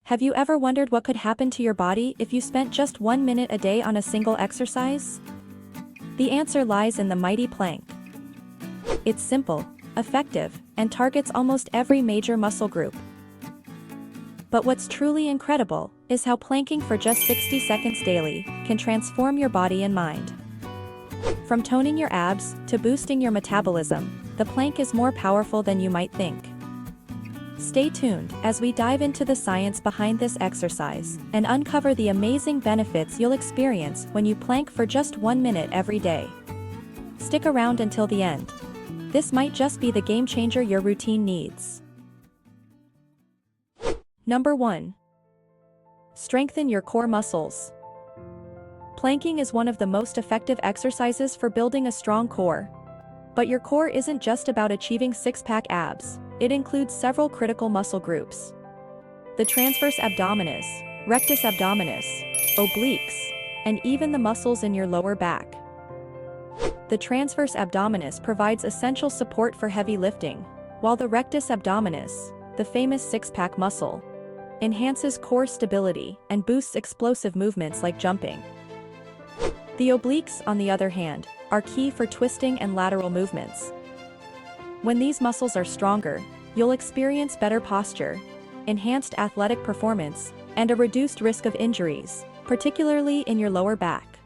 Have you ever wondered what could happen to your body if you spent just 1 minute a day on a single exercise? The answer lies in the mighty plank. It's simple, effective, and targets almost every major muscle group. But what's truly incredible is how planking for just 60 seconds daily can transform your body and mind. From toning your abs to boosting your metabolism, the plank is more powerful than you might think. Stay tuned as we dive into the science behind this exercise and uncover the amazing benefits you'll experience when you plank for just 1 minute every day. Stick around until the end. This might just be the game changer your routine needs. Number 1. Strengthen your core muscles. Planking is one of the most effective exercises for building a strong core. But your core isn't just about achieving six-pack abs, it includes several critical muscle groups. The transverse abdominis, rectus abdominis, obliques, and even the muscles in your lower back. The transverse abdominis provides essential support for heavy lifting, while the rectus abdominis, the famous six-pack muscle, enhances core stability and boosts explosive movements like jumping. The obliques, on the other hand, are key for twisting and lateral movements. When these muscles are stronger, you'll experience better posture, enhanced athletic performance, and a reduced risk of injuries, particularly in your lower back.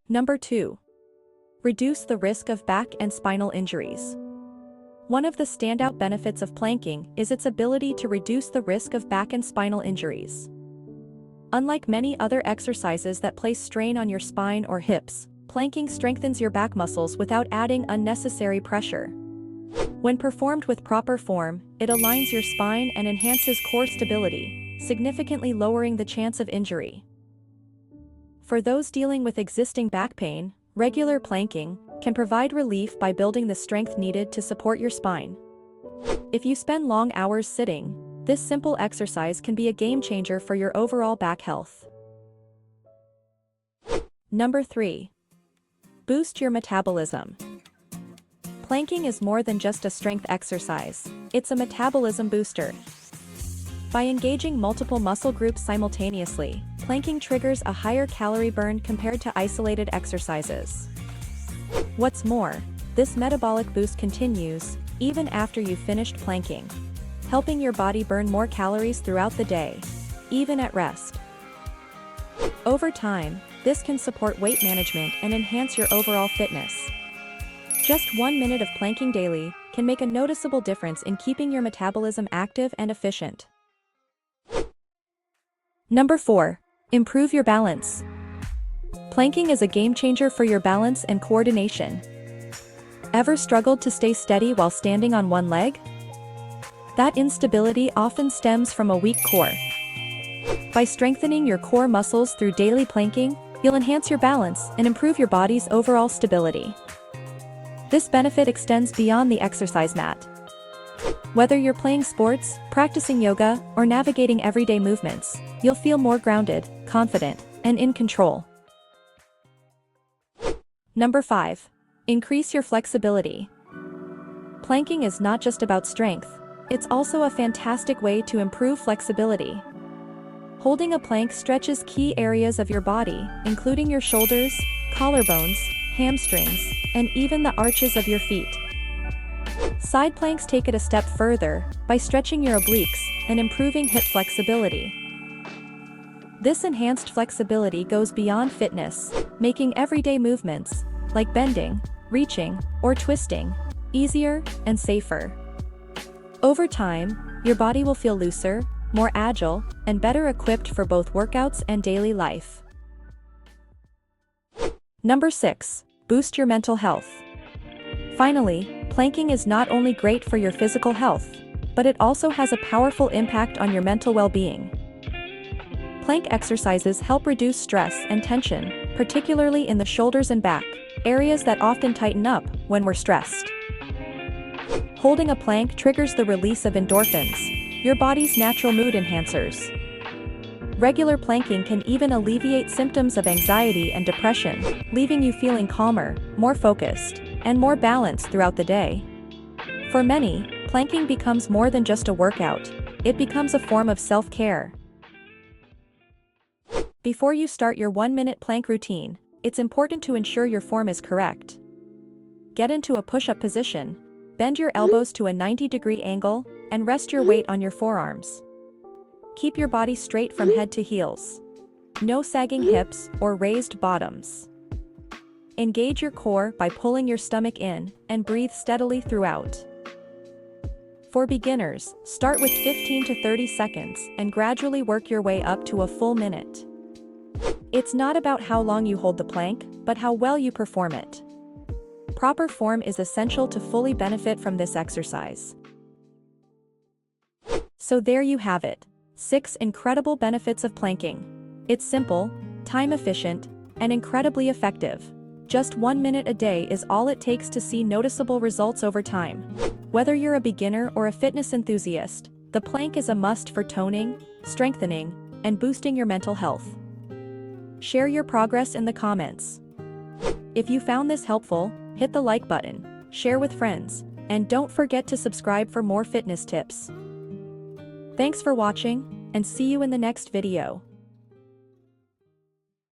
Number 2. Reduce the risk of back and spinal injuries. One of the standout benefits of planking is its ability to reduce the risk of back and spinal injuries. Unlike many other exercises that place strain on your spine or hips, planking strengthens your back muscles without adding unnecessary pressure. When performed with proper form, it aligns your spine and enhances core stability, significantly lowering the chance of injury. For those dealing with existing back pain, regular planking can provide relief by building the strength needed to support your spine. If you spend long hours sitting, this simple exercise can be a game changer for your overall back health. Number 3. Boost your metabolism. Planking is more than just a strength exercise, it's a metabolism booster. By engaging multiple muscle groups simultaneously, planking triggers a higher calorie burn compared to isolated exercises. What's more, this metabolic boost continues even after you've finished planking, helping your body burn more calories throughout the day, even at rest. Over time, this can support weight management and enhance your overall fitness. Just 1 minute of planking daily can make a noticeable difference in keeping your metabolism active and efficient. Number 4. Improve your balance. Planking is a game changer for your balance and coordination. Ever struggled to stay steady while standing on one leg? That instability often stems from a weak core. By strengthening your core muscles through daily planking, you'll enhance your balance and improve your body's overall stability. This benefit extends beyond the exercise mat. Whether you're playing sports, practicing yoga, or navigating everyday movements, you'll feel more grounded, confident, and in control. Number 5. Increase your flexibility. Planking is not just about strength, it's also a fantastic way to improve flexibility. Holding a plank stretches key areas of your body, including your shoulders, collarbones, hamstrings, and even the arches of your feet. Side planks take it a step further by stretching your obliques and improving hip flexibility. This enhanced flexibility goes beyond fitness, making everyday movements, like bending, reaching, or twisting, easier and safer. Over time, your body will feel looser, more agile, and better equipped for both workouts and daily life. Number 6. Boost your mental health. Finally, planking is not only great for your physical health, but it also has a powerful impact on your mental well-being. Plank exercises help reduce stress and tension, particularly in the shoulders and back, areas that often tighten up when we're stressed. Holding a plank triggers the release of endorphins, your body's natural mood enhancers. Regular planking can even alleviate symptoms of anxiety and depression, leaving you feeling calmer, more focused, and more balanced throughout the day. For many, planking becomes more than just a workout. It becomes a form of self-care. Before you start your 1-minute plank routine, it's important to ensure your form is correct. Get into a push-up position, bend your elbows to a 90-degree angle, and rest your weight on your forearms. Keep your body straight from head to heels. No sagging hips or raised bottoms. Engage your core by pulling your stomach in and breathe steadily throughout. For beginners, start with 15 to 30 seconds and gradually work your way up to a full minute. It's not about how long you hold the plank, but how well you perform it. Proper form is essential to fully benefit from this exercise. So there you have it. 6 incredible benefits of planking. It's simple, time-efficient, and incredibly effective. Just 1 minute a day is all it takes to see noticeable results over time. Whether you're a beginner or a fitness enthusiast, the plank is a must for toning, strengthening, and boosting your mental health. Share your progress in the comments. If you found this helpful, hit the like button, share with friends, and don't forget to subscribe for more fitness tips. Thanks for watching, and see you in the next video.